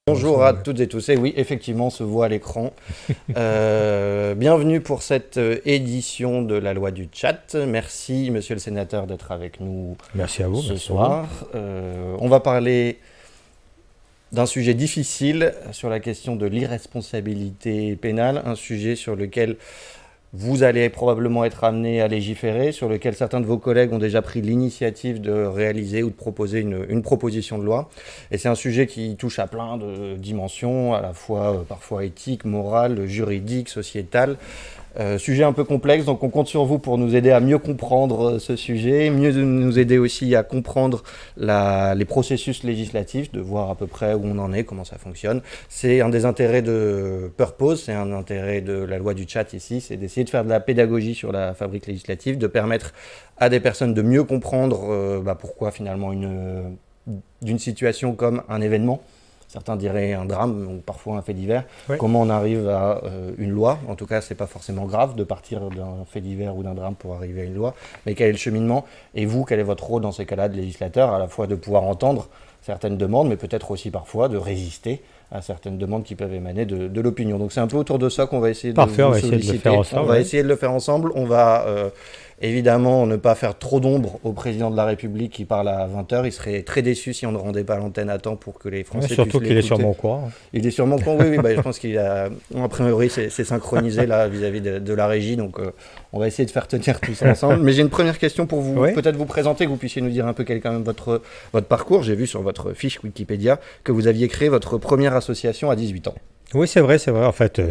Bonjour à toutes et tous, et oui, effectivement, on se voit à l'écran. Bienvenue pour cette édition de la loi du chat. Merci, monsieur le sénateur, d'être avec nous. Merci à vous, ce soir. On va parler d'un sujet difficile sur la question de l'irresponsabilité pénale, un sujet sur lequel vous allez probablement être amené à légiférer, sur lequel certains de vos collègues ont déjà pris l'initiative de réaliser ou de proposer une proposition de loi. Et c'est un sujet qui touche à plein de dimensions, à la fois parfois éthiques, morales, juridiques, sociétales. Sujet un peu complexe, donc on compte sur vous pour nous aider à mieux comprendre ce sujet, mieux nous aider aussi à comprendre les processus législatifs, de voir à peu près où on en est, comment ça fonctionne. C'est un des intérêts de Purpose, c'est un intérêt de la loi du chat ici, c'est d'essayer de faire de la pédagogie sur la fabrique législative, de permettre à des personnes de mieux comprendre pourquoi finalement d'une situation comme un événement, certains diraient un drame ou parfois un fait divers. Oui. Comment on arrive à une loi? En tout cas, c'est pas forcément grave de partir d'un fait divers ou d'un drame pour arriver à une loi. Mais quel est le cheminement? Et vous, quel est votre rôle dans ces cas-là de législateur? À la fois de pouvoir entendre certaines demandes, mais peut-être aussi parfois de résister à certaines demandes qui peuvent émaner de l'opinion. Donc c'est un peu autour de ça qu'on va essayer de vous solliciter. On va essayer de le faire ensemble. On va évidemment ne pas faire trop d'ombre au président de la République qui parle à 20h. Il serait très déçu si on ne rendait pas l'antenne à temps pour que les Français puissent l'écouter. Surtout qu'il est sûrement au courant. Il est sûrement au courant, oui. Je pense qu'il a... A priori, c'est synchronisé là vis-à-vis de la régie. Donc on va essayer de faire tenir tout ça ensemble. Mais j'ai une première question pour vous. Oui. Peut-être vous présenter, que vous puissiez nous dire un peu quel est quand même votre parcours. J'ai vu sur votre fiche Wikipédia que vous aviez créé votre première association à 18 ans. Oui, c'est vrai. En fait,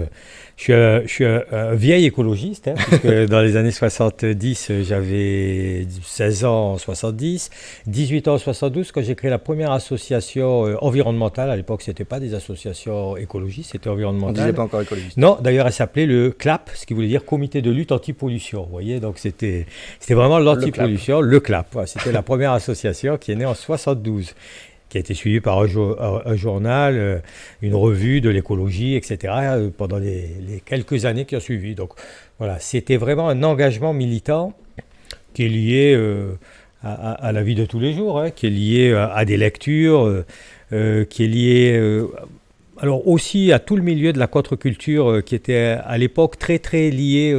je suis un vieil écologiste, puisque dans les années 70, j'avais 16 ans en 70, 18 ans en 72, quand j'ai créé la première association environnementale. À l'époque, ce n'était pas des associations écologistes, c'était environnemental. On ne disait pas encore écologiste. Non, d'ailleurs, elle s'appelait le CLAP, ce qui voulait dire Comité de lutte anti-pollution. Vous voyez, donc c'était vraiment l'anti-pollution, le CLAP. Ouais, c'était la première association qui est née en 72. Qui a été suivi par un journal, une revue de l'écologie, etc., pendant les quelques années qui ont suivi. Donc voilà, c'était vraiment un engagement militant qui est lié à la vie de tous les jours, qui est lié à des lectures, qui est lié alors aussi à tout le milieu de la contre-culture qui était à l'époque très très lié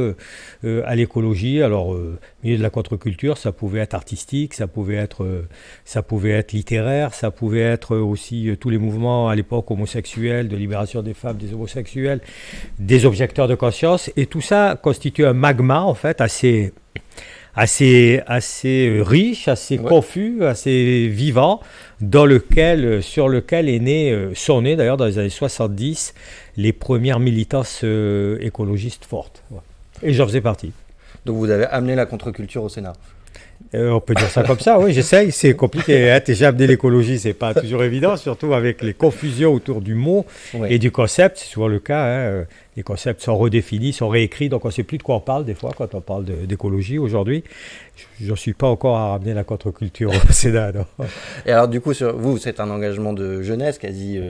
à l'écologie. Alors milieu de la contre-culture, ça pouvait être artistique, ça pouvait être littéraire, ça pouvait être aussi tous les mouvements à l'époque homosexuels, de libération des femmes, des homosexuels, des objecteurs de conscience, et tout ça constitue un magma en fait assez riche, assez confus, assez vivant, sur lequel sont nées d'ailleurs dans les années 70 les premières militances écologistes fortes. Ouais. Et j'en faisais partie. Donc vous avez amené la contre-culture au Sénat. On peut dire ça comme ça, oui, j'essaye, c'est compliqué. Déjà amener l'écologie, c'est pas toujours évident, surtout avec les confusions autour du mot et du concept, c'est souvent le cas. Les concepts sont redéfinis, sont réécrits, donc on ne sait plus de quoi on parle des fois quand on parle d'écologie aujourd'hui. Je ne suis pas encore à ramener la contre-culture au Sénat. Non. Et alors du coup, vous, c'est un engagement de jeunesse quasi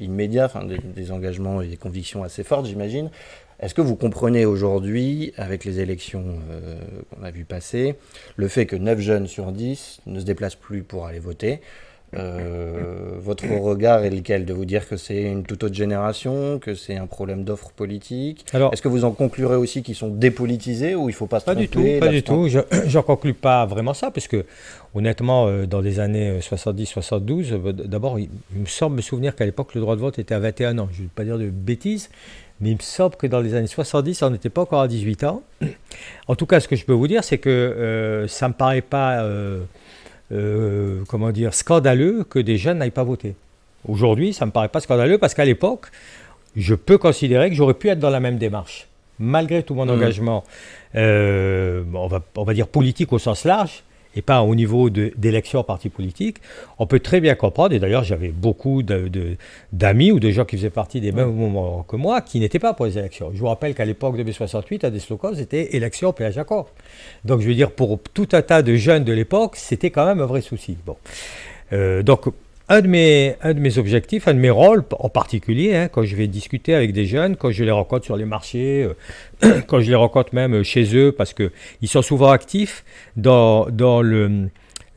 immédiat, des engagements et des convictions assez fortes, j'imagine. Est-ce que vous comprenez aujourd'hui, avec les élections qu'on a vues passer, le fait que 9 jeunes sur 10 ne se déplacent plus pour aller voter? Votre regard est lequel? De vous dire que c'est une toute autre génération, que c'est un problème d'offre politique? Alors, est-ce que vous en conclurez aussi qu'ils sont dépolitisés ou il ne faut pas se tromper? Pas du tout. Je n'en conclus pas vraiment ça, parce que honnêtement, dans les années 70-72, d'abord, il me semble me souvenir qu'à l'époque, le droit de vote était à 21 ans. Je ne vais pas dire de bêtises, mais il me semble que dans les années 70, on n'était pas encore à 18 ans. En tout cas, ce que je peux vous dire, c'est que ça ne me paraît pas scandaleux que des jeunes n'aillent pas voter. Aujourd'hui, ça ne me paraît pas scandaleux parce qu'à l'époque, je peux considérer que j'aurais pu être dans la même démarche. Malgré tout mon engagement, on va dire politique au sens large, et pas au niveau d'élections en parti politique, on peut très bien comprendre, et d'ailleurs j'avais beaucoup d'amis ou de gens qui faisaient partie des mêmes mouvements que moi, qui n'étaient pas pour les élections. Je vous rappelle qu'à l'époque de mai 68, un des slogans c'était « élection, péage accord ». Donc je veux dire, pour tout un tas de jeunes de l'époque, c'était quand même un vrai souci. Bon. Donc un de mes objectifs, un de mes rôles en particulier, quand je vais discuter avec des jeunes, quand je les rencontre sur les marchés, quand je les rencontre même chez eux, parce qu'ils sont souvent actifs dans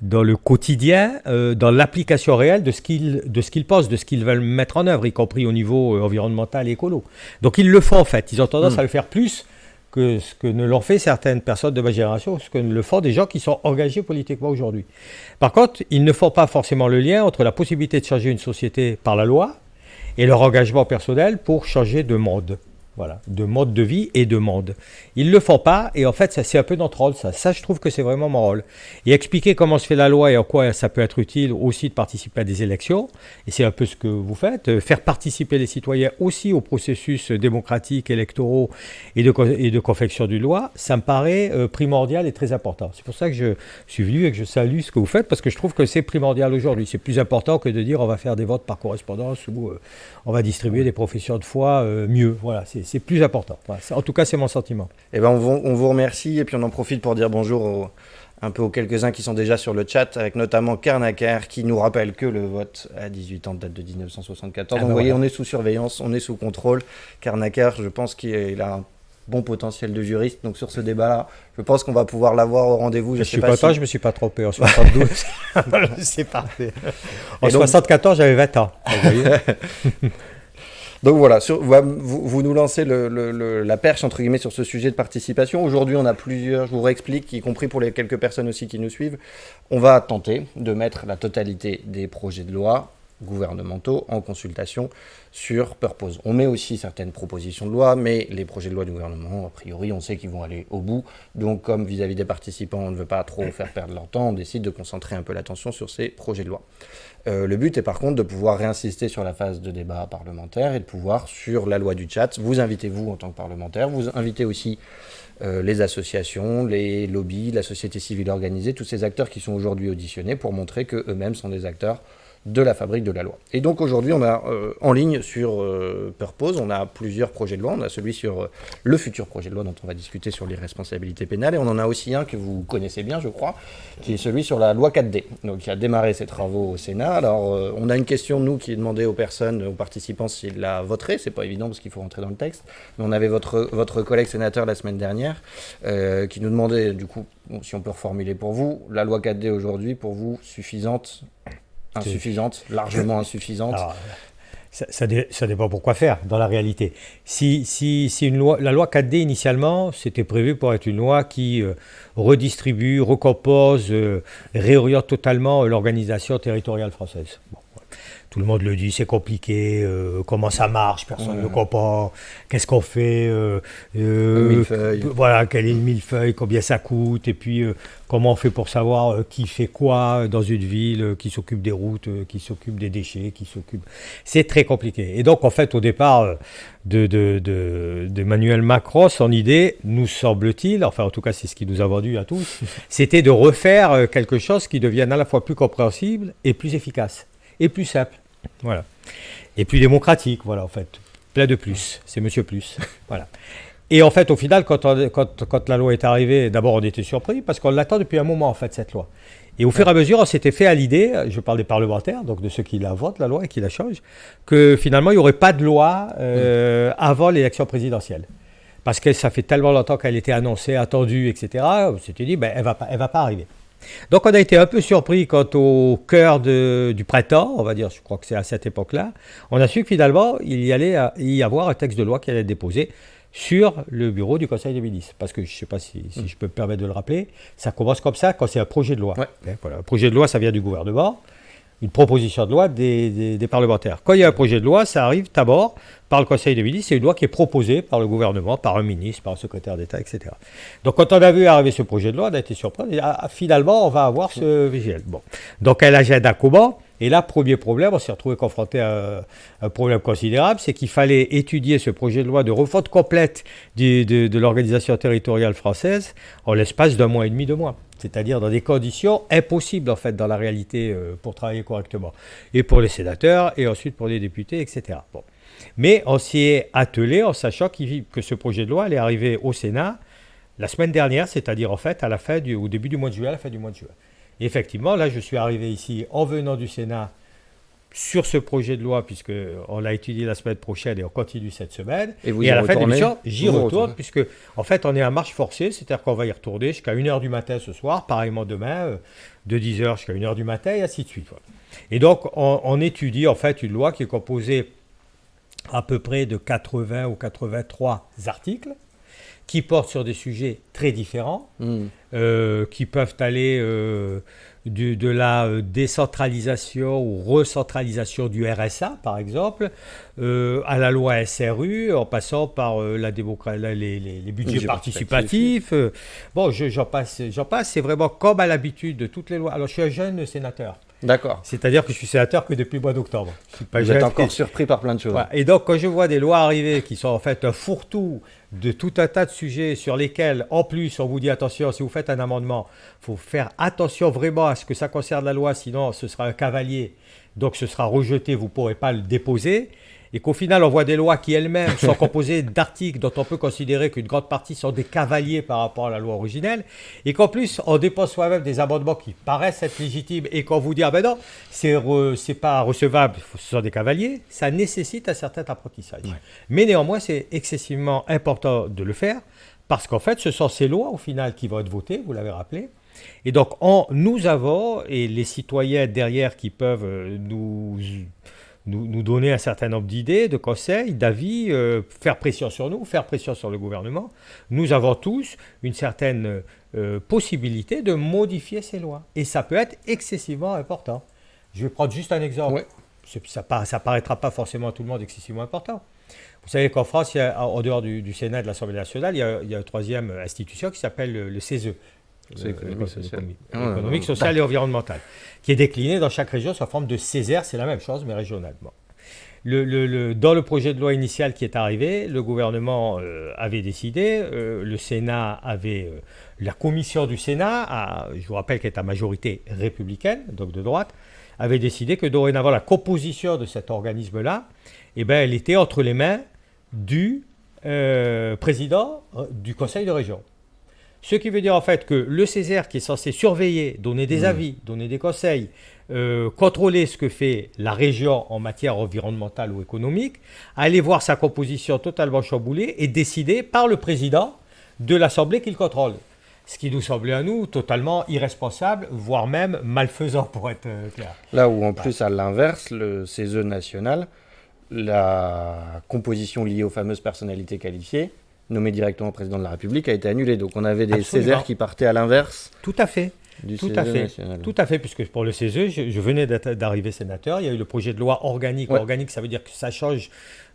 dans le quotidien, dans l'application réelle de ce qu'ils pensent, de ce qu'ils veulent mettre en œuvre, y compris au niveau environnemental et écolo. Donc ils le font en fait. Ils ont tendance à le faire plus que ce que ne l'ont fait certaines personnes de ma génération, ce que ne le font des gens qui sont engagés politiquement aujourd'hui. Par contre, ils ne font pas forcément le lien entre la possibilité de changer une société par la loi et leur engagement personnel pour changer de monde. Voilà, de mode de vie et de monde. Ils ne le font pas, et en fait, ça, c'est un peu notre rôle, ça. Ça, je trouve que c'est vraiment mon rôle. Et expliquer comment se fait la loi et en quoi ça peut être utile aussi de participer à des élections, et c'est un peu ce que vous faites, faire participer les citoyens aussi au processus démocratique, électoraux et de confection d'une loi, ça me paraît primordial et très important. C'est pour ça que je suis venu et que je salue ce que vous faites, parce que je trouve que c'est primordial aujourd'hui. C'est plus important que de dire on va faire des votes par correspondance ou on va distribuer des professions de foi mieux. Voilà, c'est plus important. Voilà, en tout cas, c'est mon sentiment. Eh ben, on vous remercie et puis on en profite pour dire bonjour un peu aux quelques-uns qui sont déjà sur le chat, avec notamment Kernaker qui nous rappelle que le vote à 18 ans date de 1974. Donc vous voyez, on est sous surveillance, on est sous contrôle. Kernaker, je pense qu'il a un bon potentiel de juriste. Donc sur ce débat-là, je pense qu'on va pouvoir l'avoir au rendez-vous. Je suis content, je me suis pas trompé en 72. C'est parfait. En 74, j'avais 20 ans. Vous voyez. Donc voilà, vous nous lancez la perche entre guillemets sur ce sujet de participation. Aujourd'hui, on a plusieurs, je vous réexplique, y compris pour les quelques personnes aussi qui nous suivent. On va tenter de mettre la totalité des projets de loi gouvernementaux en consultation sur Purpose. On met aussi certaines propositions de loi, mais les projets de loi du gouvernement, a priori, on sait qu'ils vont aller au bout. Donc, comme vis-à-vis des participants, on ne veut pas trop faire perdre leur temps, on décide de concentrer un peu l'attention sur ces projets de loi. Le but est par contre de pouvoir réinsister sur la phase de débat parlementaire et de pouvoir, sur la loi du chat, vous invitez vous en tant que parlementaire, vous invitez aussi les associations, les lobbies, la société civile organisée, tous ces acteurs qui sont aujourd'hui auditionnés pour montrer qu'eux-mêmes sont des acteurs de la fabrique de la loi. Et donc aujourd'hui, on a en ligne sur Purpose, on a plusieurs projets de loi. On a celui sur le futur projet de loi dont on va discuter sur l'irresponsabilité pénale. Et on en a aussi un que vous connaissez bien, je crois, qui est celui sur la loi 4D, donc qui a démarré ses travaux au Sénat. Alors, on a une question, nous, qui est demandée aux personnes, aux participants, s'ils la voteraient. C'est pas évident parce qu'il faut rentrer dans le texte. Mais on avait votre collègue sénateur la semaine dernière qui nous demandait, du coup, si on peut reformuler pour vous, la loi 4D aujourd'hui, pour vous, suffisante ? Insuffisante, largement insuffisante. Alors, ça dépend pourquoi faire dans la réalité. Si une loi, la loi 4D initialement, c'était prévu pour être une loi qui redistribue, recompose, réoriente totalement l'organisation territoriale française. Bon. Tout le monde le dit, c'est compliqué, comment ça marche, personne ne le comprend, qu'est-ce qu'on fait, voilà, quel est le millefeuille, combien ça coûte, et puis comment on fait pour savoir qui fait quoi dans une ville, qui s'occupe des routes, qui s'occupe des déchets, qui s'occupe... C'est très compliqué. Et donc, en fait, au départ d'Emmanuel Macron, son idée, nous semble-t-il, enfin en tout cas c'est ce qu'il nous a vendu à tous, c'était de refaire quelque chose qui devienne à la fois plus compréhensible et plus efficace, et plus simple. Voilà. Et plus démocratique, voilà, en fait. Plein de plus. C'est Monsieur Plus. Voilà. Et en fait, au final, quand la loi est arrivée, d'abord, on était surpris parce qu'on l'attend depuis un moment, en fait, cette loi. Et au fur et à mesure, on s'était fait à l'idée, je parle des parlementaires, donc de ceux qui la votent, la loi, et qui la changent, que finalement, il n'y aurait pas de loi avant l'élection présidentielle. Parce que ça fait tellement longtemps qu'elle était annoncée, attendue, etc. On s'était dit, elle va pas arriver. Donc on a été un peu surpris quand au cœur du printemps, on va dire, je crois que c'est à cette époque-là, on a su que finalement il allait y avoir un texte de loi qui allait être déposé sur le bureau du Conseil des ministres. Parce que je ne sais pas si je peux me permettre de le rappeler, ça commence comme ça quand c'est un projet de loi. Ouais. Voilà, un projet de loi, ça vient du gouvernement, une proposition de loi des parlementaires. Quand il y a un projet de loi, ça arrive d'abord par le Conseil des ministres, c'est une loi qui est proposée par le gouvernement, par un ministre, par un secrétaire d'État, etc. Donc quand on a vu arriver ce projet de loi, on a été surpris, et finalement on va avoir ce VGL. Bon. Donc un agenda comment ? Et là, premier problème, on s'est retrouvé confronté à un problème considérable, c'est qu'il fallait étudier ce projet de loi de refonte complète de l'organisation territoriale française en l'espace d'un mois et demi, 2 mois. C'est-à-dire dans des conditions impossibles, en fait, dans la réalité, pour travailler correctement. Et pour les sénateurs, et ensuite pour les députés, etc. Bon. Mais on s'y est attelé en sachant que ce projet de loi allait arriver au Sénat la semaine dernière, c'est-à-dire en fait au début du mois de juillet, à la fin du mois de juin. Et effectivement, là, je suis arrivé ici en venant du Sénat sur ce projet de loi, puisqu'on l'a étudié la semaine prochaine et on continue cette semaine. Et vous et y à la fin de retournez l'émission, j'y Vous retourne, retournez. puisque en fait, on est à marche forcée, c'est-à-dire qu'on va y retourner jusqu'à 1h du matin ce soir, pareillement demain, de 10h jusqu'à 1h du matin, et ainsi de suite. Voilà. Et donc, on étudie en fait une loi qui est composée à peu près de 80 ou 83 articles, qui portent sur des sujets très différents, qui peuvent aller de la décentralisation ou recentralisation du RSA, par exemple, à la loi SRU, en passant par les budgets participatifs. Bon, j'en passe. C'est vraiment comme à l'habitude de toutes les lois. Alors, je suis un jeune sénateur. D'accord. C'est-à-dire que je suis sénateur que depuis le mois d'octobre. Je suis pas Vous êtes encore surpris par plein de choses. Voilà. Et donc, quand je vois des lois arriver qui sont en fait un fourre-tout de tout un tas de sujets sur lesquels, en plus, on vous dit attention, si vous faites un amendement, il faut faire attention vraiment à ce que ça concerne la loi, sinon ce sera un cavalier, donc ce sera rejeté, vous ne pourrez pas le déposer. Et qu'au final, on voit des lois qui elles-mêmes sont composées d'articles dont on peut considérer qu'une grande partie sont des cavaliers par rapport à la loi originelle, et qu'en plus, on dépose soi-même des amendements qui paraissent être légitimes, et qu'on vous dit, ah ben non, c'est pas recevable, ce sont des cavaliers, ça nécessite un certain apprentissage. Ouais. Mais néanmoins, c'est excessivement important de le faire, parce qu'en fait, ce sont ces lois, au final, qui vont être votées, vous l'avez rappelé. Et donc, nous avons, et les citoyens derrière qui peuvent nous donner un certain nombre d'idées, de conseils, d'avis, faire pression sur nous, faire pression sur le gouvernement. Nous avons tous une certaine possibilité de modifier ces lois. Et ça peut être excessivement important. Je vais prendre juste un exemple. Ouais. Ça ne paraîtra pas forcément à tout le monde excessivement important. Vous savez qu'en France, en dehors du Sénat et de l'Assemblée nationale, il y a une troisième institution qui s'appelle le CESE. Économique, social et environnemental, qui est décliné dans chaque région sous forme de Césaire, c'est la même chose, mais régionalement. Dans le projet de loi initial qui est arrivé, le gouvernement avait décidé, le Sénat avait, la commission du Sénat, je vous rappelle qu'elle est à majorité républicaine, donc de droite, avait décidé que dorénavant la composition de cet organisme-là, elle était entre les mains du président du conseil de région. Ce qui veut dire en fait que le Césaire, qui est censé surveiller, donner des avis, donner des conseils, contrôler ce que fait la région en matière environnementale ou économique, aller voir sa composition totalement chamboulée et décider par le président de l'Assemblée qu'il contrôle. Ce qui nous semblait à nous totalement irresponsable, voire même malfaisant pour être clair. Là où en plus à l'inverse, le CESE national, la composition liée aux fameuses personnalités qualifiées, nommé directement au président de la République, a été annulé. Donc on avait des Césaires qui partaient à l'inverse. Tout à fait. Du tout CESE à fait. national. Tout à fait, puisque pour le CESE, je venais d'arriver sénateur. Il y a eu le projet de loi organique. Ouais. Organique, ça veut dire que ça change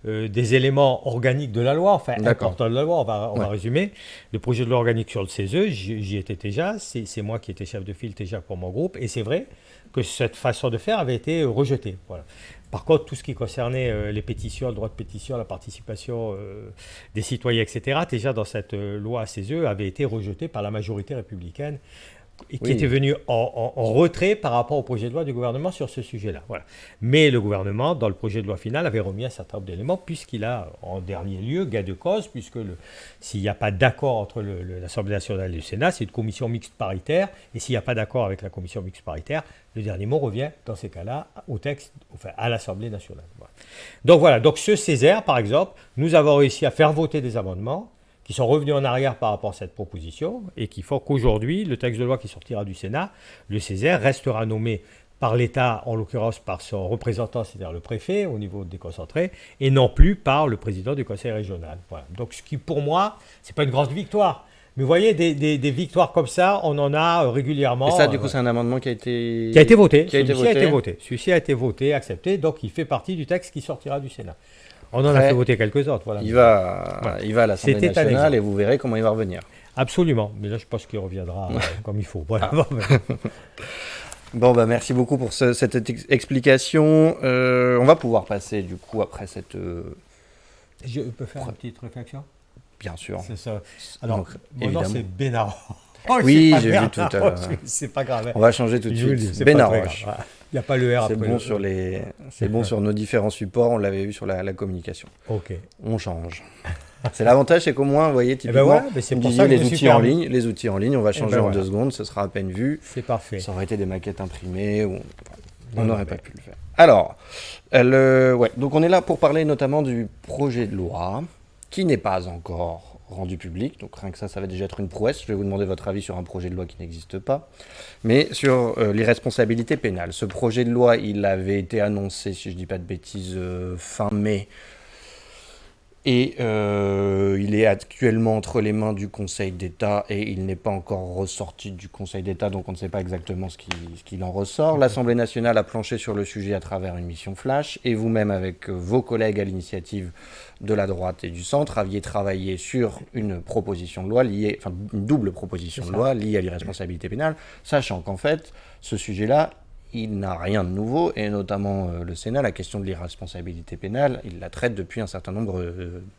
des éléments organiques de la loi, enfin importants de la loi, on va résumer. Le projet de loi organique sur le CESE, j'y étais déjà. C'est moi qui étais chef de file déjà pour mon groupe. Et c'est vrai que cette façon de faire avait été rejetée. Voilà. Par contre, tout ce qui concernait les pétitions, le droit de pétition, la participation des citoyens, etc., déjà dans cette loi CESE, avait été rejeté par la majorité républicaine et qui était venue en retrait par rapport au projet de loi du gouvernement sur ce sujet-là. Voilà. Mais le gouvernement, dans le projet de loi final, avait remis un certain nombre d'éléments, puisqu'il a, en dernier lieu, gain de cause, puisque s'il n'y a pas d'accord entre l'Assemblée nationale et le Sénat, c'est une commission mixte paritaire, et s'il n'y a pas d'accord avec la commission mixte paritaire, le dernier mot revient, dans ces cas-là, au texte, enfin, à l'Assemblée nationale. Voilà. Donc ce Césaire, par exemple, nous avons réussi à faire voter des amendements qui sont revenus en arrière par rapport à cette proposition et qui font qu'aujourd'hui, le texte de loi qui sortira du Sénat, le Césaire, restera nommé par l'État, en l'occurrence par son représentant, c'est-à-dire le préfet au niveau déconcentré, et non plus par le président du conseil régional. Voilà. Donc ce qui, pour moi, c'est pas une grande victoire. Mais vous voyez, des victoires comme ça, on en a régulièrement. Et ça, du coup, c'est un amendement qui a été voté. Celui-ci a été voté, accepté, donc il fait partie du texte qui sortira du Sénat. On en a fait voter quelques autres. Voilà. Il va à l'Assemblée nationale et vous verrez comment il va revenir. Absolument. Mais là, je pense qu'il reviendra comme il faut. Voilà. Bon, merci beaucoup pour cette explication. On va pouvoir passer, du coup, après cette... Je peux faire une petite réflexion ? Bien sûr. C'est ça. Alors, mon nom, c'est Bénard. Oui, j'ai vu tout à l'heure. C'est pas grave. On va changer tout de suite. Bénard. Il n'y a pas le R après. C'est bon sur nos différents supports. On l'avait vu sur la communication. Ok. On change. C'est l'avantage, c'est qu'au moins, vous voyez, typiquement, c'est pour ça que les outils en ligne, on va changer en 2 secondes. Ce sera à peine vu. C'est parfait. Ça aurait été des maquettes imprimées. On n'aurait pas pu le faire. Alors, donc on est là pour parler notamment du projet de loi qui n'est pas encore rendu public. Donc rien que ça va déjà être une prouesse. Je vais vous demander votre avis sur un projet de loi qui n'existe pas. Mais sur l'irresponsabilité pénale. Ce projet de loi, il avait été annoncé, si je ne dis pas de bêtises, fin mai. Et il est actuellement entre les mains du Conseil d'État et il n'est pas encore ressorti du Conseil d'État, donc on ne sait pas exactement ce qu'il en ressort. L'Assemblée nationale a planché sur le sujet à travers une mission flash et vous-même, avec vos collègues à l'initiative de la droite et du centre, aviez travaillé sur une proposition de loi liée, enfin une double proposition de loi liée à l'irresponsabilité pénale, sachant qu'en fait, ce sujet-là, il n'a rien de nouveau, et notamment le Sénat, la question de l'irresponsabilité pénale, il la traite depuis un certain nombre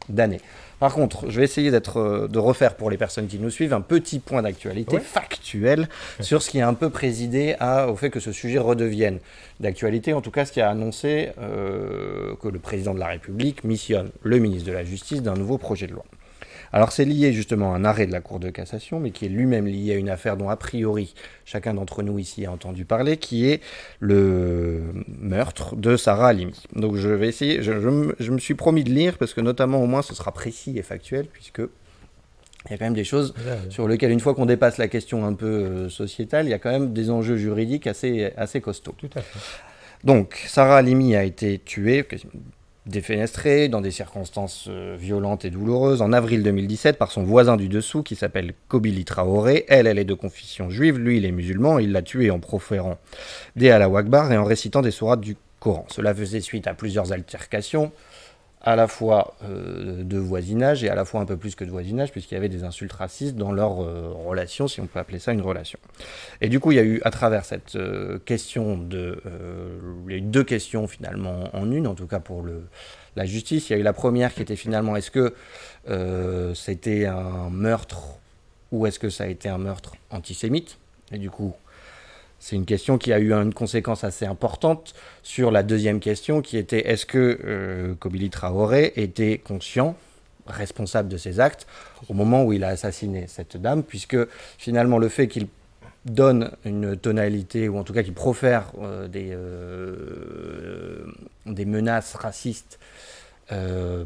d'années. Par contre, je vais essayer de refaire pour les personnes qui nous suivent un petit point d'actualité factuel sur ce qui a un peu présidé au fait que ce sujet redevienne d'actualité, en tout cas ce qui a annoncé que le président de la République missionne le ministre de la Justice d'un nouveau projet de loi. Alors c'est lié justement à un arrêt de la Cour de cassation, mais qui est lui-même lié à une affaire dont a priori chacun d'entre nous ici a entendu parler, qui est le meurtre de Sarah Halimi. Donc je vais essayer, je me suis promis de lire, parce que notamment au moins ce sera précis et factuel, puisque il y a quand même des choses sur lesquelles, une fois qu'on dépasse la question un peu sociétale, il y a quand même des enjeux juridiques assez costauds. Tout à fait. Donc Sarah Halimi a été tuée, défenestrée dans des circonstances violentes et douloureuses en avril 2017 par son voisin du dessous qui s'appelle Kobili Traoré. Elle est de confession juive, lui il est musulman, il l'a tué en proférant des Allahu Akbar et en récitant des sourates du Coran. Cela faisait suite à plusieurs altercations, à la fois de voisinage et à la fois un peu plus que de voisinage, puisqu'il y avait des insultes racistes dans leur relation, si on peut appeler ça une relation. Et du coup, il y a eu, à travers cette question il y a eu deux questions finalement en une, en tout cas pour la justice. Il y a eu la première qui était finalement, est-ce que c'était un meurtre ou est-ce que ça a été un meurtre antisémite ? Et du coup, c'est une question qui a eu une conséquence assez importante sur la deuxième question qui était est-ce que Kobili Traoré était conscient, responsable de ses actes au moment où il a assassiné cette dame, puisque finalement le fait qu'il donne une tonalité, ou en tout cas qu'il profère des menaces racistes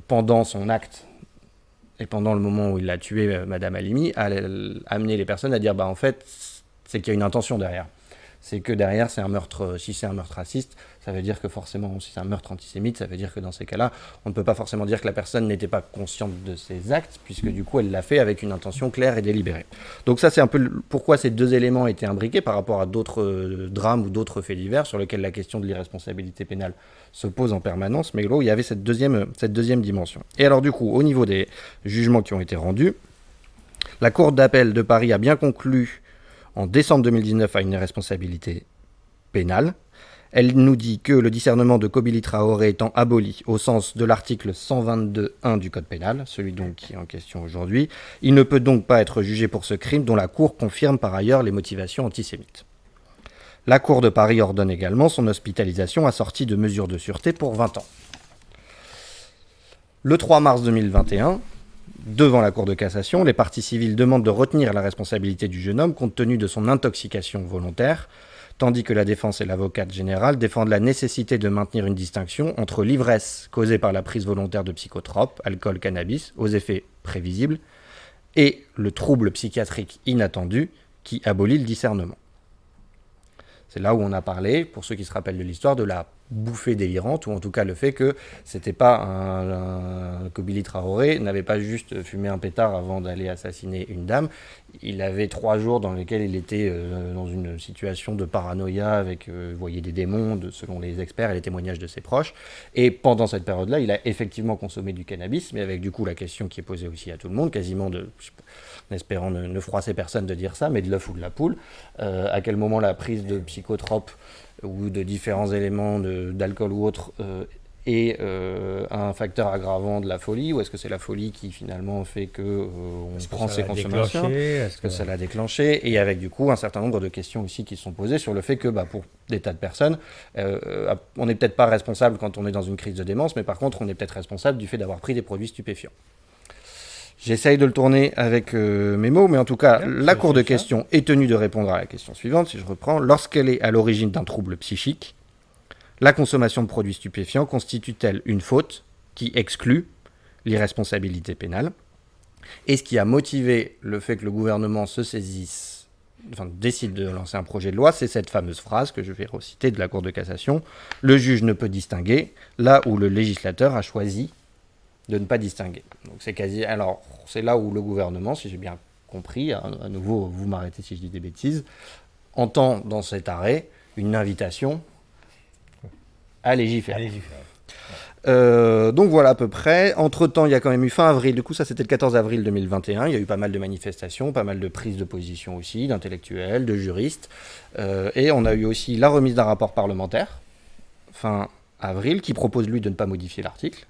pendant son acte et pendant le moment où il a tué Madame Halimi, a amené les personnes à dire en fait c'est qu'il y a une intention derrière. C'est que derrière, c'est un meurtre, si c'est un meurtre raciste, ça veut dire que forcément, si c'est un meurtre antisémite, ça veut dire que dans ces cas-là, on ne peut pas forcément dire que la personne n'était pas consciente de ses actes, puisque du coup, elle l'a fait avec une intention claire et délibérée. Donc ça, c'est un peu pourquoi ces deux éléments étaient imbriqués par rapport à d'autres drames ou d'autres faits divers sur lesquels la question de l'irresponsabilité pénale se pose en permanence, mais là, il y avait cette deuxième dimension. Et alors du coup, au niveau des jugements qui ont été rendus, la Cour d'appel de Paris a bien conclu en décembre 2019 à une irresponsabilité pénale. Elle nous dit que le discernement de Kobili Traoré étant aboli au sens de l'article 122.1 du Code pénal, celui donc qui est en question aujourd'hui, il ne peut donc pas être jugé pour ce crime dont la Cour confirme par ailleurs les motivations antisémites. La Cour de Paris ordonne également son hospitalisation assortie de mesures de sûreté pour 20 ans. Le 3 mars 2021, devant la Cour de cassation, les parties civiles demandent de retenir la responsabilité du jeune homme compte tenu de son intoxication volontaire, tandis que la défense et l'avocate générale défendent la nécessité de maintenir une distinction entre l'ivresse causée par la prise volontaire de psychotropes, alcool, cannabis, aux effets prévisibles, et le trouble psychiatrique inattendu qui abolit le discernement. C'est là où on a parlé, pour ceux qui se rappellent de l'histoire, de la bouffée délirante, ou en tout cas le fait que c'était pas un Kobili Traoré n'avait pas juste fumé un pétard avant d'aller assassiner une dame. Il avait 3 jours dans lesquels il était dans une situation de paranoïa avec, vous voyez, des démons, selon les experts et les témoignages de ses proches. Et pendant cette période-là, il a effectivement consommé du cannabis, mais avec du coup la question qui est posée aussi à tout le monde, quasiment en espérant ne froisser personne de dire ça, mais de l'œuf ou de la poule, à quel moment la prise de psychotropes ou de différents éléments d'alcool ou autre est un facteur aggravant de la folie, ou est-ce que c'est la folie qui finalement fait qu'on prend ces consommations, est-ce que ça l'a déclenché, et avec du coup un certain nombre de questions aussi qui sont posées sur le fait que pour des tas de personnes, on n'est peut-être pas responsable quand on est dans une crise de démence, mais par contre on est peut-être responsable du fait d'avoir pris des produits stupéfiants. J'essaye de le tourner avec mes mots, mais en tout cas, la Cour de question est tenue de répondre à la question suivante, si je reprends. Lorsqu'elle est à l'origine d'un trouble psychique, La consommation de produits stupéfiants constitue-t-elle une faute qui exclut l'irresponsabilité pénale? Et ce qui a motivé le fait que le gouvernement décide de lancer un projet de loi, c'est cette fameuse phrase que je vais reciter de la Cour de cassation. Le juge ne peut distinguer là où le législateur a choisi de ne pas distinguer. Donc c'est là où le gouvernement, si j'ai bien compris, à nouveau vous m'arrêtez si je dis des bêtises, entend dans cet arrêt une invitation à légiférer. Donc voilà à peu près. Entre-temps, il y a quand même eu fin avril. Du coup, ça c'était le 14 avril 2021. Il y a eu pas mal de manifestations, pas mal de prises de position aussi, d'intellectuels, de juristes. Et on a eu aussi la remise d'un rapport parlementaire, fin avril, qui propose lui de ne pas modifier l'article.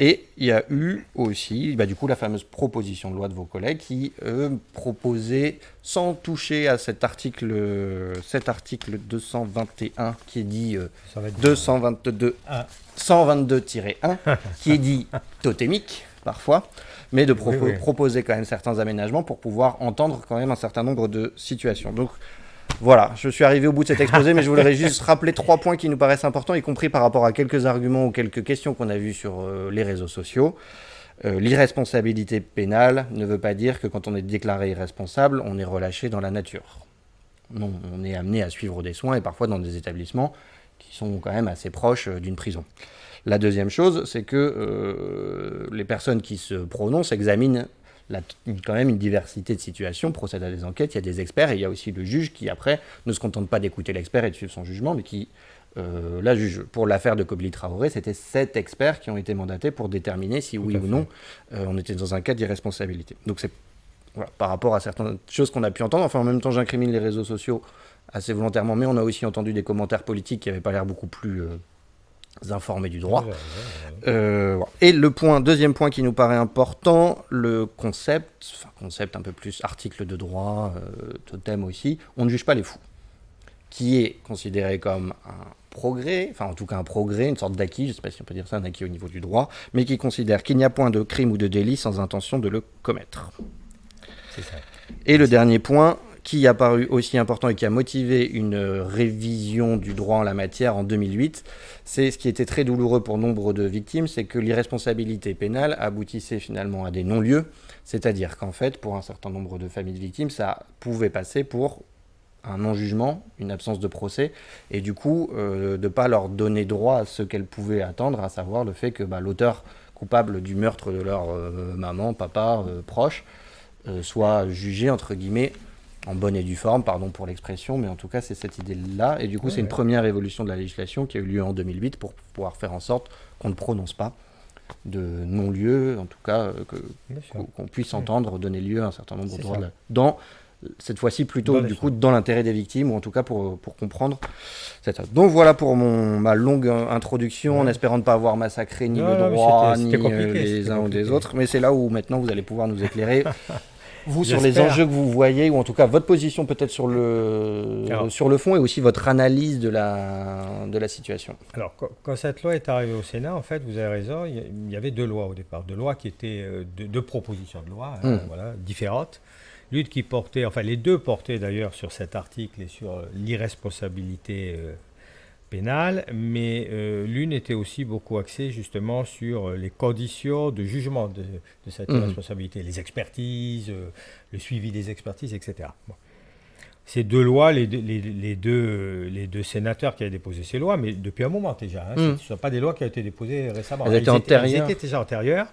Et il y a eu aussi, du coup, la fameuse proposition de loi de vos collègues qui proposait, sans toucher à cet article 221 qui est dit 122-1, qui est dit totémique parfois, mais de proposer quand même certains aménagements pour pouvoir entendre quand même un certain nombre de situations. Donc voilà, je suis arrivé au bout de cet exposé, mais je voudrais juste rappeler 3 points qui nous paraissent importants, y compris par rapport à quelques arguments ou quelques questions qu'on a vues sur les réseaux sociaux. L'irresponsabilité pénale ne veut pas dire que quand on est déclaré irresponsable, on est relâché dans la nature. Non, on est amené à suivre des soins et parfois dans des établissements qui sont quand même assez proches d'une prison. La deuxième chose, c'est que les personnes qui se prononcent examinent quand même une diversité de situations, procède à des enquêtes, il y a des experts et il y a aussi le juge qui après ne se contente pas d'écouter l'expert et de suivre son jugement, mais qui juge. Pour l'affaire de Kobli Traoré, c'était 7 experts qui ont été mandatés pour déterminer si oui ou non on était dans un cas d'irresponsabilité. Donc c'est par rapport à certaines choses qu'on a pu entendre. Enfin, en même temps, j'incrimine les réseaux sociaux assez volontairement, mais on a aussi entendu des commentaires politiques qui n'avaient pas l'air beaucoup plus informés du droit. Et deuxième point qui nous paraît important, le concept un peu plus article de droit, totem aussi, on ne juge pas les fous, qui est considéré comme un progrès, enfin en tout cas un progrès, une sorte d'acquis, je ne sais pas si on peut dire ça, un acquis au niveau du droit, mais qui considère qu'il n'y a point de crime ou de délit sans intention de le commettre. C'est ça. Et le dernier point, qui a paru aussi important et qui a motivé une révision du droit en la matière en 2008, c'est ce qui était très douloureux pour nombre de victimes, c'est que l'irresponsabilité pénale aboutissait finalement à des non-lieux, c'est-à-dire qu'en fait, pour un certain nombre de familles de victimes, ça pouvait passer pour un non-jugement, une absence de procès, et du coup, de ne pas leur donner droit à ce qu'elles pouvaient attendre, à savoir le fait que l'auteur coupable du meurtre de leur maman, papa, proche, soit jugé, entre guillemets, en bonne et due forme, pardon pour l'expression, mais en tout cas c'est cette idée-là, et du coup c'est une première évolution de la législation qui a eu lieu en 2008 pour pouvoir faire en sorte qu'on ne prononce pas de non-lieu, en tout cas qu'on puisse entendre donner lieu à un certain nombre de droits, cette fois-ci plutôt dans l'intérêt des victimes, ou en tout cas pour comprendre cette... Donc voilà pour ma longue introduction, en espérant ne pas avoir massacré ni le droit, ni les uns ou des autres, mais c'est là où maintenant vous allez pouvoir nous éclairer vous sur les enjeux que vous voyez, ou en tout cas votre position peut-être sur le fond, et aussi votre analyse de la situation. Alors, quand cette loi est arrivée au Sénat, en fait, vous avez raison, il y avait 2 lois au départ. 2 lois qui étaient 2 propositions de loi, différentes. L'une qui portait, enfin les 2 portaient d'ailleurs sur cet article et sur l'irresponsabilité pénale, mais l'une était aussi beaucoup axée justement sur les conditions de jugement de cette irresponsabilité, les expertises, le suivi des expertises, etc. Bon. Ces 2 lois, les deux sénateurs qui avaient déposé ces lois, mais depuis un moment déjà, ce ne sont pas des lois qui ont été déposées récemment. Elles étaient déjà antérieures,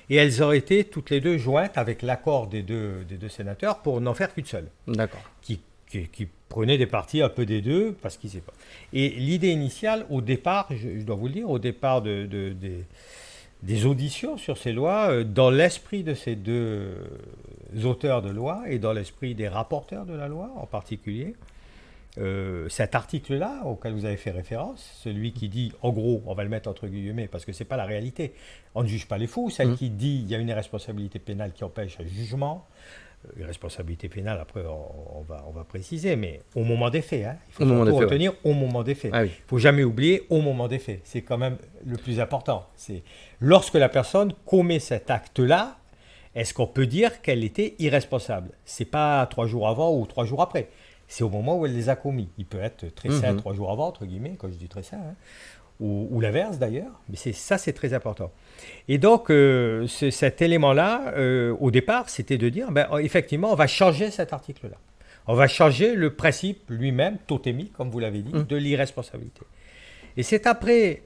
et elles auraient été toutes les 2 jointes avec l'accord des deux sénateurs pour n'en faire qu'une seule. D'accord. Qui prenait des parties un peu des 2, parce qu'ils ne sait pas. Et l'idée initiale, au départ, je dois vous le dire, au départ des auditions sur ces lois, dans l'esprit de ces 2 auteurs de loi, et dans l'esprit des rapporteurs de la loi en particulier, cet article-là, auquel vous avez fait référence, celui qui dit, en gros, on va le mettre entre guillemets, parce que ce n'est pas la réalité, on ne juge pas les fous, celle qui dit il y a une irresponsabilité pénale qui empêche un jugement, responsabilité pénale, après on va préciser, mais au moment des faits, il faut surtout retenir au moment des faits. Il ne faut jamais oublier au moment des faits, c'est quand même le plus important. C'est lorsque la personne commet cet acte-là, est-ce qu'on peut dire qu'elle était irresponsable ? Ce n'est pas 3 jours avant ou 3 jours après. c'est au moment où elle les a commis. Il peut être très sain 3 jours avant, entre guillemets, quand je dis très sain, hein, ou l'inverse d'ailleurs, mais c'est très important. Et donc, cet élément-là, au départ, c'était de dire, effectivement, on va changer cet article-là. On va changer le principe lui-même, totémique, comme vous l'avez dit, de l'irresponsabilité. Et c'est après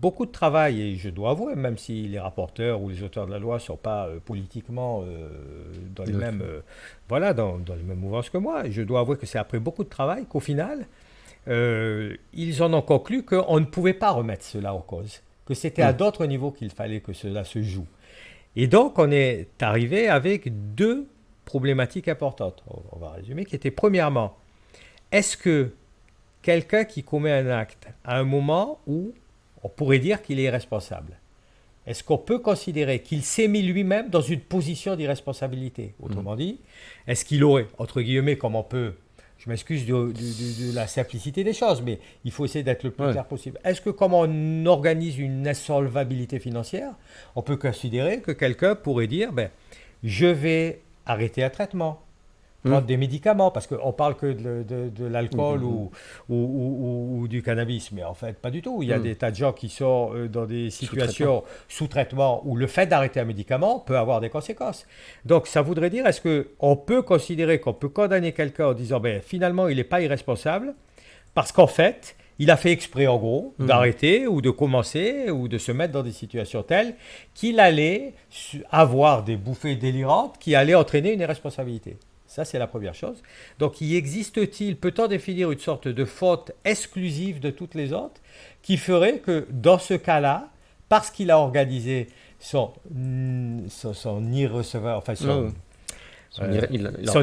beaucoup de travail, et je dois avouer, même si les rapporteurs ou les auteurs de la loi ne sont pas politiquement dans les mêmes dans les mêmes mouvances que moi, je dois avouer que c'est après beaucoup de travail qu'au final, ils en ont conclu qu'on ne pouvait pas remettre cela en cause, que c'était à d'autres niveaux qu'il fallait que cela se joue. Et donc on est arrivé avec 2 problématiques importantes, on va résumer, qui étaient premièrement, est-ce que quelqu'un qui commet un acte à un moment où on pourrait dire qu'il est irresponsable, est-ce qu'on peut considérer qu'il s'est mis lui-même dans une position d'irresponsabilité? Autrement dit, est-ce qu'il aurait, entre guillemets, comme on peut, je m'excuse de la simplicité des choses, mais il faut essayer d'être le plus clair possible. Est-ce que comme on organise une insolvabilité financière, on peut considérer que quelqu'un pourrait dire, je vais arrêter un traitement, prendre des médicaments, parce qu'on parle que de l'alcool ou du cannabis, mais en fait pas du tout. Il y a des tas de gens qui sont dans des situations sous traitement où le fait d'arrêter un médicament peut avoir des conséquences. Donc ça voudrait dire, est-ce qu'on peut considérer qu'on peut condamner quelqu'un en disant finalement il n'est pas irresponsable parce qu'en fait il a fait exprès en gros d'arrêter ou de commencer ou de se mettre dans des situations telles qu'il allait avoir des bouffées délirantes qui allaient entraîner une irresponsabilité. Ça, c'est la première chose. Donc, peut-on définir une sorte de faute exclusive de toutes les autres qui ferait que, dans ce cas-là, parce qu'il a organisé son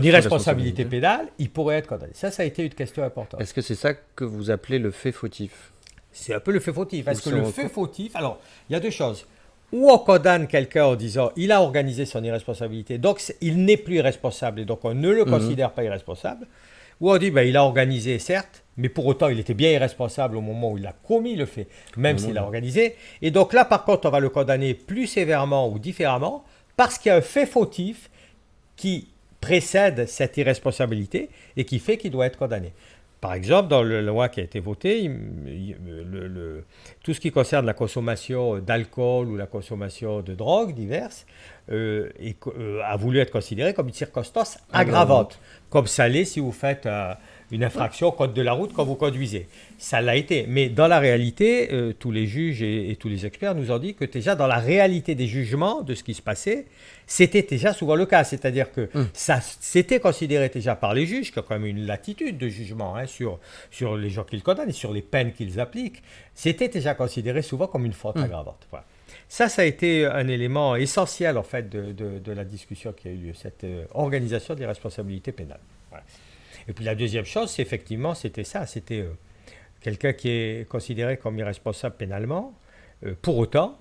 irresponsabilité pénale, il pourrait être condamné. Ça a été une question importante. Est-ce que c'est ça que vous appelez le fait fautif? C'est un peu le fait fautif. Est-ce que le fait fautif... Alors, il y a 2 choses. Ou on condamne quelqu'un en disant il a organisé son irresponsabilité, donc il n'est plus irresponsable et donc on ne le considère pas irresponsable. Ou on dit il a organisé certes, mais pour autant il était bien irresponsable au moment où il a commis le fait, même s'il a organisé. Et donc là par contre on va le condamner plus sévèrement ou différemment parce qu'il y a un fait fautif qui précède cette irresponsabilité et qui fait qu'il doit être condamné. Par exemple, dans la loi qui a été votée, tout ce qui concerne la consommation d'alcool ou la consommation de drogues diverses a voulu être considéré comme une circonstance aggravante, comme ça l'est si vous faites une infraction au code de la route quand vous conduisez. Ça l'a été. Mais dans la réalité, tous les juges et tous les experts nous ont dit que déjà dans la réalité des jugements de ce qui se passait, c'était déjà souvent le cas. C'est-à-dire que ça c'était considéré déjà par les juges, qui ont quand même une latitude de jugement sur les gens qu'ils condamnent et sur les peines qu'ils appliquent. C'était déjà considéré souvent comme une faute aggravante. Voilà. Ça a été un élément essentiel en fait de la discussion qui a eu lieu, cette organisation de l'irresponsabilité pénale. Voilà. Et puis la deuxième chose, c'était ça, c'était quelqu'un qui est considéré comme irresponsable pénalement. Pour autant,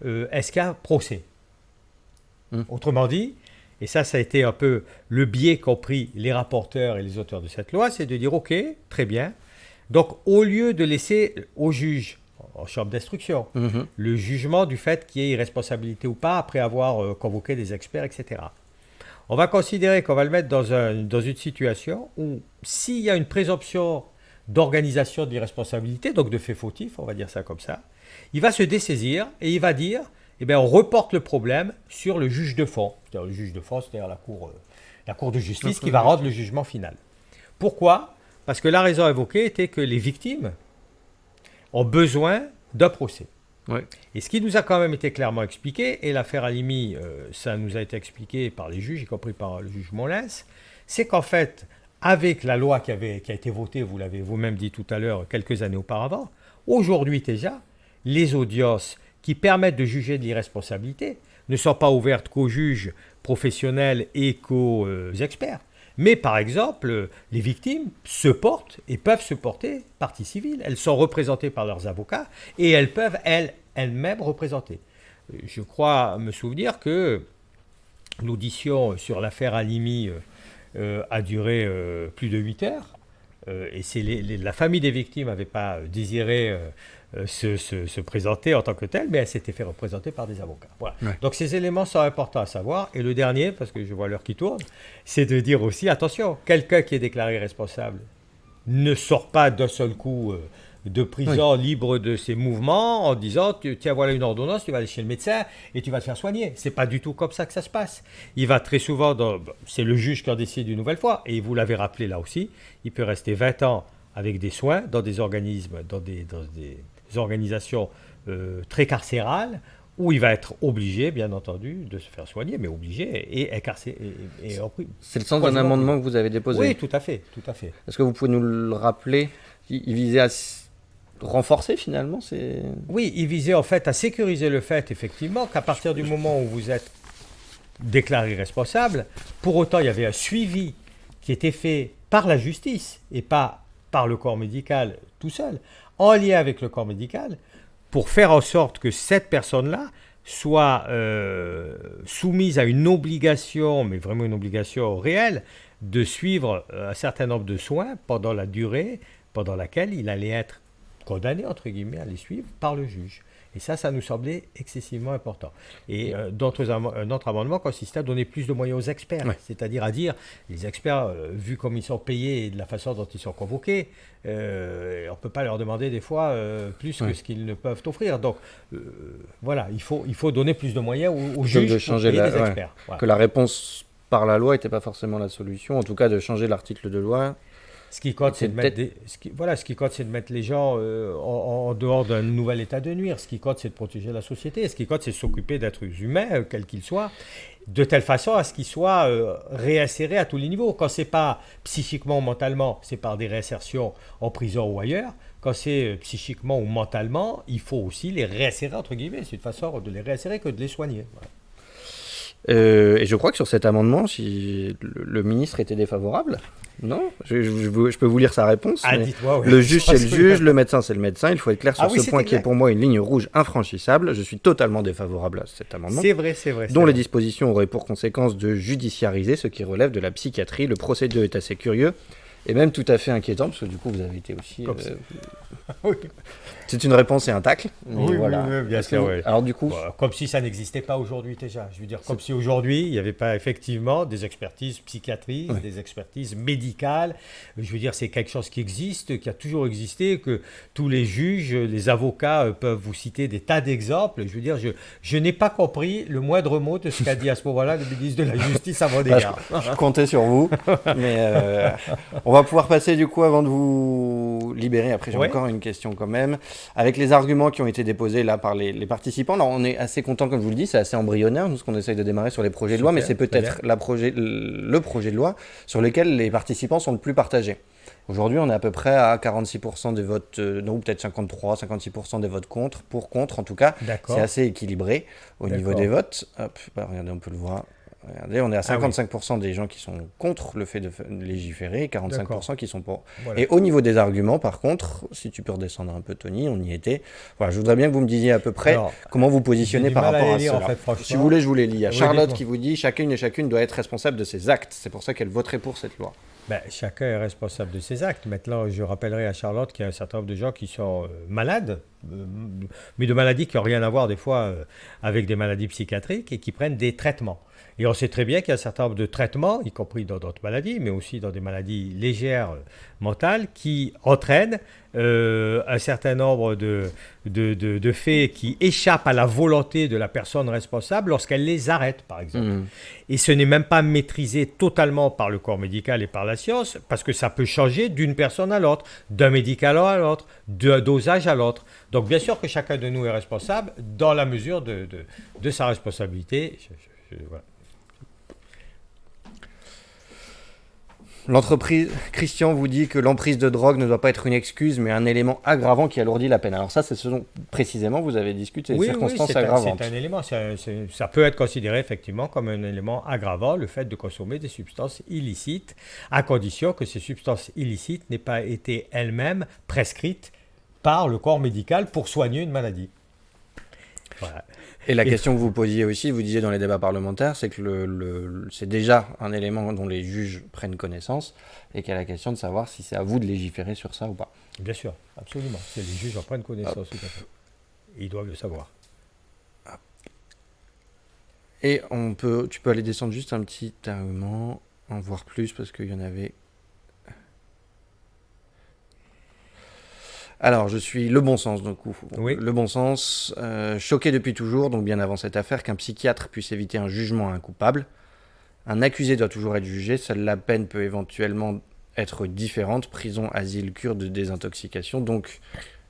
est-ce qu'il y a un procès? Autrement dit, et ça a été un peu le biais qu'ont pris les rapporteurs et les auteurs de cette loi, c'est de dire ok, très bien. Donc au lieu de laisser au juge en chambre d'instruction le jugement du fait qu'il y ait irresponsabilité ou pas après avoir convoqué des experts, etc. On va considérer qu'on va le mettre dans une situation où s'il y a une présomption d'organisation de l'irresponsabilité, donc de fait fautif, on va dire ça comme ça, il va se dessaisir et il va dire, on reporte le problème sur le juge de fond. C'est-à-dire le juge de fond, c'est-à-dire la cour de justice qui va rendre le jugement final. Pourquoi? Parce que la raison évoquée était que les victimes ont besoin d'un procès. Ouais. Et ce qui nous a quand même été clairement expliqué, et l'affaire Halimi, ça nous a été expliqué par les juges, y compris par le juge Molins, c'est qu'en fait, avec la loi qui a été votée, vous l'avez vous-même dit tout à l'heure, quelques années auparavant, aujourd'hui déjà, les audiences qui permettent de juger de l'irresponsabilité ne sont pas ouvertes qu'aux juges professionnels et qu'aux experts. Mais par exemple, les victimes se portent et peuvent se porter partie civile. Elles sont représentées par leurs avocats et elles peuvent elles-mêmes représenter. Je crois me souvenir que l'audition sur l'affaire Halimi a duré plus de 8 heures. et c'est la famille des victimes n'avait pas désiré se présenter en tant que telle, mais elle s'était fait représenter par des avocats. Voilà. Ouais. Donc ces éléments sont importants à savoir. Et le dernier, parce que je vois l'heure qui tourne, c'est de dire aussi, attention, quelqu'un qui est déclaré responsable ne sort pas d'un seul coup de prison libre de ses mouvements en disant tiens, voilà une ordonnance, tu vas aller chez le médecin et tu vas te faire soigner. C'est pas du tout comme ça que ça se passe. Il va très souvent, c'est le juge qui en décide une nouvelle fois, et vous l'avez rappelé là aussi, il peut rester 20 ans avec des soins dans des organismes, dans des organisations très carcérales, où il va être obligé, bien entendu, de se faire soigner, mais obligé et incarcéré. C'est le sens d'un amendement que vous avez déposé. Oui, tout à fait, tout à fait. Est-ce que vous pouvez nous le rappeler? Il visait à renforcer finalement Oui, il visait en fait à sécuriser le fait, effectivement, qu'à partir du moment où vous êtes déclaré responsable, pour autant il y avait un suivi qui était fait par la justice et pas par le corps médical tout seul, en lien avec le corps médical, pour faire en sorte que cette personne-là soit soumise à une obligation, mais vraiment une obligation réelle, de suivre un certain nombre de soins pendant la durée pendant laquelle il allait être condamné, entre guillemets, à les suivre par le juge. Et ça nous semblait excessivement important. Et un autre amendement consistait à donner plus de moyens aux experts, c'est-à-dire à dire, les experts, vu comme ils sont payés et de la façon dont ils sont convoqués, on ne peut pas leur demander des fois plus que ce qu'ils ne peuvent offrir. Donc voilà, il faut donner plus de moyens aux juges de changer pour payer des experts. Voilà. Que la réponse par la loi n'était pas forcément la solution, en tout cas de changer l'article de loi. Ce qui compte, c'est de mettre les gens en dehors d'un nouvel état de nuire. Ce qui compte, c'est de protéger la société. Ce qui compte, c'est de s'occuper d'êtres humains, quels qu'ils soient, de telle façon à ce qu'ils soient réinsérés à tous les niveaux. Quand c'est pas psychiquement ou mentalement, c'est par des réinsertions en prison ou ailleurs. Quand c'est psychiquement ou mentalement, il faut aussi les réinsérer, entre guillemets. C'est une façon de les réinsérer que de les soigner. Voilà. Et je crois que sur cet amendement, si le ministre était défavorable, non, je peux vous lire sa réponse. Dites-moi, le juge, c'est le juge, le médecin, c'est le médecin. Il faut être clair sur ce point qui est pour moi une ligne rouge infranchissable. Je suis totalement défavorable à cet amendement. C'est vrai. Dont les dispositions auraient pour conséquence de judiciariser ce qui relève de la psychiatrie. Le procédé est assez curieux et même tout à fait inquiétant, parce que du coup, vous avez été aussi... Oui. C'est une réponse et un tacle. Oui, bien sûr. Oui. Alors du coup... comme si ça n'existait pas aujourd'hui déjà. Je veux dire, comme si aujourd'hui, il n'y avait pas effectivement des expertises psychiatriques, des expertises médicales. Je veux dire, c'est quelque chose qui existe, qui a toujours existé, que tous les juges, les avocats peuvent vous citer des tas d'exemples. Je veux dire, je n'ai pas compris le moindre mot de ce qu'a dit à ce moment-là le ministre de la Justice à mon égard. Je comptais sur vous, mais on va pouvoir passer du coup, avant de vous libérer, après j'ai encore une question quand même. Avec les arguments qui ont été déposés là par les participants, alors on est assez content, comme je vous le dis, c'est assez embryonnaire, nous, ce qu'on essaye de démarrer sur les projets de loi, mais c'est peut-être le projet de loi sur lequel les participants sont le plus partagés. Aujourd'hui, on est à peu près à 46% des votes, non, peut-être 56% des votes pour contre en tout cas. D'accord. C'est assez équilibré au niveau des votes. Hop, regardez, on peut le voir. Regardez, on est à 55% des gens qui sont contre le fait de légiférer, et 45% qui sont pour. Voilà. Et au niveau des arguments, par contre, si tu peux redescendre un peu, Tony, on y était. Voilà, je voudrais bien que vous me disiez à peu près comment vous positionnez par rapport à cela. En fait, si vous voulez, je vous les lis. Il y a Charlotte qui vous dit « Chacune et chacune doit être responsable de ses actes ». C'est pour ça qu'elle voterait pour cette loi. Chacun est responsable de ses actes. Maintenant, je rappellerai à Charlotte qu'il y a un certain nombre de gens qui sont malades, mais de maladies qui n'ont rien à voir des fois avec des maladies psychiatriques et qui prennent des traitements. Et on sait très bien qu'il y a un certain nombre de traitements, y compris dans d'autres maladies, mais aussi dans des maladies légères mentales, qui entraînent un certain nombre de faits qui échappent à la volonté de la personne responsable lorsqu'elle les arrête, par exemple. Et ce n'est même pas maîtrisé totalement par le corps médical et par la science, parce que ça peut changer d'une personne à l'autre, d'un médicament à l'autre, d'un dosage à l'autre. Donc bien sûr que chacun de nous est responsable dans la mesure de sa responsabilité. Voilà. L'entreprise, Christian vous dit que l'emprise de drogue ne doit pas être une excuse, mais un élément aggravant qui alourdit la peine. Alors ça, c'est ce dont précisément vous avez discuté, les circonstances aggravantes. C'est un élément, ça peut être considéré effectivement comme un élément aggravant, le fait de consommer des substances illicites, à condition que ces substances illicites n'aient pas été elles-mêmes prescrites par le corps médical pour soigner une maladie. Voilà. Et la question que vous posiez aussi, vous disiez dans les débats parlementaires, c'est que c'est déjà un élément dont les juges prennent connaissance et qu'il y a la question de savoir si c'est à vous de légiférer sur ça ou pas. Bien sûr, absolument. Les juges en prennent connaissance, tout à fait. Ils doivent le savoir. Et tu peux aller descendre juste un petit moment, en voir plus, parce qu'il y en avait... Alors, je suis le bon sens, donc. Oui. Le bon sens, choqué depuis toujours, donc bien avant cette affaire, qu'un psychiatre puisse éviter un jugement à un coupable. Un accusé doit toujours être jugé, seule la peine peut éventuellement être différente, prison, asile, cure de désintoxication, donc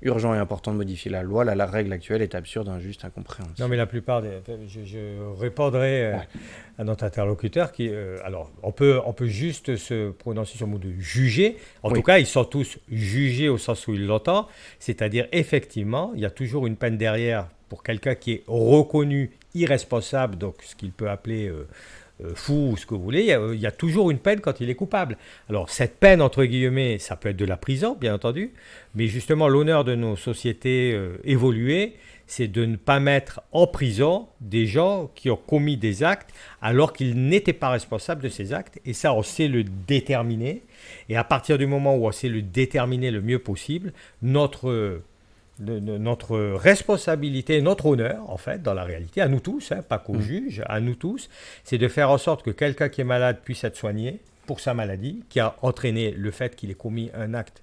urgent et important de modifier la loi. La règle actuelle est absurde, injuste, incompréhensible. Non, mais la plupart des... Je répondrai à notre interlocuteur qui... alors, on peut juste se prononcer sur le mot de juger. En tout cas, ils sont tous jugés au sens où ils l'entendent. C'est-à-dire, effectivement, il y a toujours une peine derrière pour quelqu'un qui est reconnu irresponsable, donc ce qu'il peut appeler... fou ou ce que vous voulez, il y a toujours une peine quand il est coupable. Alors cette peine, entre guillemets, ça peut être de la prison, bien entendu, mais justement l'honneur de nos sociétés évoluées, c'est de ne pas mettre en prison des gens qui ont commis des actes alors qu'ils n'étaient pas responsables de ces actes, et ça on sait le déterminer, et à partir du moment où on sait le déterminer le mieux possible, notre responsabilité, notre honneur, en fait, dans la réalité, à nous tous, pas qu'aux juges, à nous tous, c'est de faire en sorte que quelqu'un qui est malade puisse être soigné pour sa maladie, qui a entraîné le fait qu'il ait commis un acte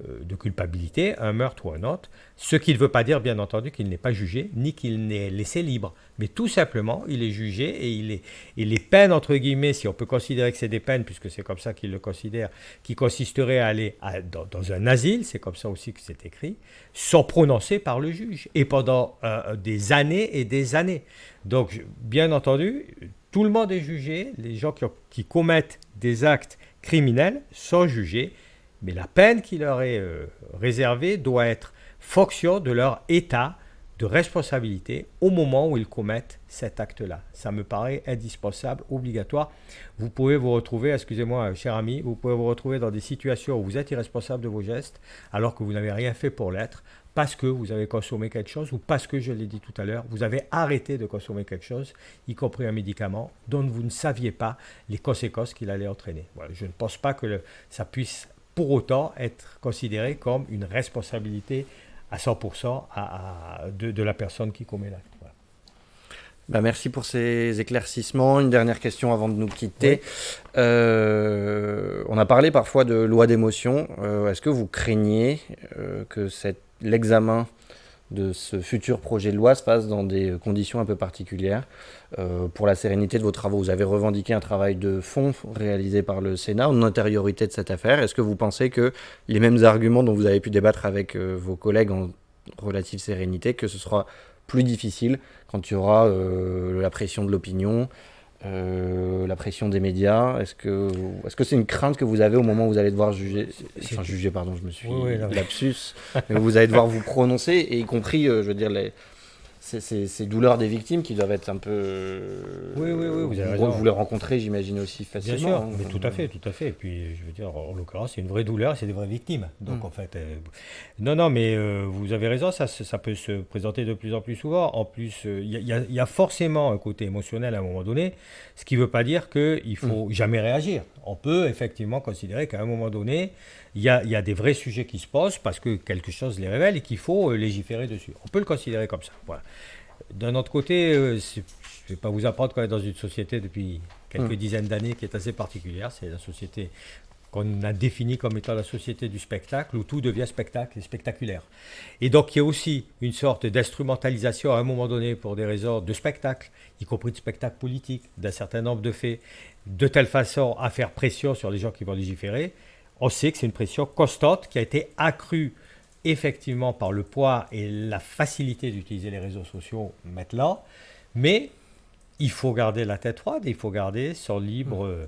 de culpabilité, un meurtre ou un autre, ce qui ne veut pas dire, bien entendu, qu'il n'est pas jugé, ni qu'il n'est laissé libre. Mais tout simplement, il est jugé et les peines, entre guillemets, si on peut considérer que c'est des peines, puisque c'est comme ça qu'il le considère, qui consisteraient à aller dans un asile, c'est comme ça aussi que c'est écrit, sont prononcées par le juge, et pendant des années et des années. Donc, bien entendu, tout le monde est jugé, les gens qui commettent des actes criminels sont jugés, mais la peine qui leur est réservée doit être fonction de leur état de responsabilité au moment où ils commettent cet acte-là. Ça me paraît indispensable, obligatoire. Vous pouvez vous retrouver, excusez-moi, cher ami, vous pouvez vous retrouver dans des situations où vous êtes irresponsable de vos gestes alors que vous n'avez rien fait pour l'être, parce que vous avez consommé quelque chose ou parce que, je l'ai dit tout à l'heure, vous avez arrêté de consommer quelque chose, y compris un médicament, dont vous ne saviez pas les conséquences qu'il allait entraîner. Voilà, je ne pense pas que ça puisse pour autant être considéré comme une responsabilité à 100% de la personne qui commet l'acte. Voilà. Merci pour ces éclaircissements. Une dernière question avant de nous quitter. Oui. On a parlé parfois de loi d'émotion. Est-ce que vous craignez que l'examen de ce futur projet de loi se fasse dans des conditions un peu particulières pour la sérénité de vos travaux? Vous avez revendiqué un travail de fond réalisé par le Sénat en antériorité de cette affaire. Est-ce que vous pensez que les mêmes arguments dont vous avez pu débattre avec vos collègues en relative sérénité, que ce sera plus difficile quand il y aura la pression de l'opinion, la pression des médias? Est-ce que c'est une crainte que vous avez au moment où vous allez devoir juger, pardon, je me suis lapsus, mais vous allez devoir vous prononcer, et y compris, je veux dire, ces douleurs des victimes qui doivent être un peu... Oui, vous avez raison. Vous les rencontrez, j'imagine, aussi facilement. Bien sûr, mais tout à fait. Et puis, je veux dire, en l'occurrence, c'est une vraie douleur, c'est des vraies victimes. Donc, en fait... Non, mais vous avez raison, ça peut se présenter de plus en plus souvent. En plus, il y a forcément un côté émotionnel à un moment donné, ce qui ne veut pas dire qu'il ne faut jamais réagir. On peut effectivement considérer qu'à un moment donné, il y a des vrais sujets qui se posent parce que quelque chose les révèle et qu'il faut légiférer dessus. On peut le considérer comme ça. Voilà. D'un autre côté, je ne vais pas vous apprendre qu'on est dans une société depuis quelques dizaines d'années qui est assez particulière. C'est la société qu'on a définie comme étant la société du spectacle, où tout devient spectacle et spectaculaire. Et donc il y a aussi une sorte d'instrumentalisation à un moment donné pour des raisons de spectacle, y compris de spectacle politique, d'un certain nombre de faits, de telle façon à faire pression sur les gens qui vont légiférer. On sait que c'est une pression constante qui a été accrue effectivement par le poids et la facilité d'utiliser les réseaux sociaux maintenant, mais il faut garder la tête froide, il faut garder son libre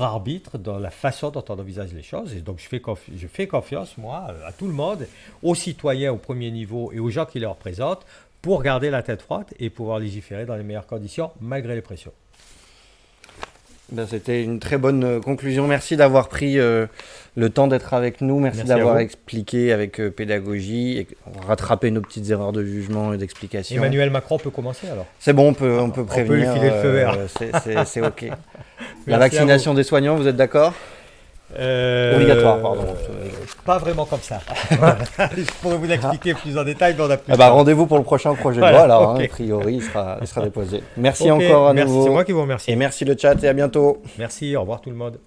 arbitre dans la façon dont on envisage les choses. Et donc je fais confiance, moi, à tout le monde, aux citoyens au premier niveau et aux gens qui les représentent, pour garder la tête froide et pouvoir légiférer dans les meilleures conditions, malgré les pressions. Ben, c'était une très bonne conclusion. Merci d'avoir pris le temps d'être avec nous. Merci Merci d'avoir à vous. expliqué avec pédagogie et rattrapé nos petites erreurs de jugement et d'explication. Emmanuel Macron peut commencer alors. C'est bon, on peut prévenir. lui filer le feu vert. C'est OK. La Merci à vaccination des soignants, vous êtes d'accord? Obligatoire, pardon. Pas vraiment comme ça. Je pourrais vous l'expliquer plus en détail, mais on a plus. Ah bah, rendez-vous pour le prochain projet de loi. Voilà, Alors, ok. a priori, il sera déposé. Merci Ok, encore à merci, nouveau. c'est moi qui vous remercie. Et merci le chat et à bientôt. Merci, au revoir tout le monde.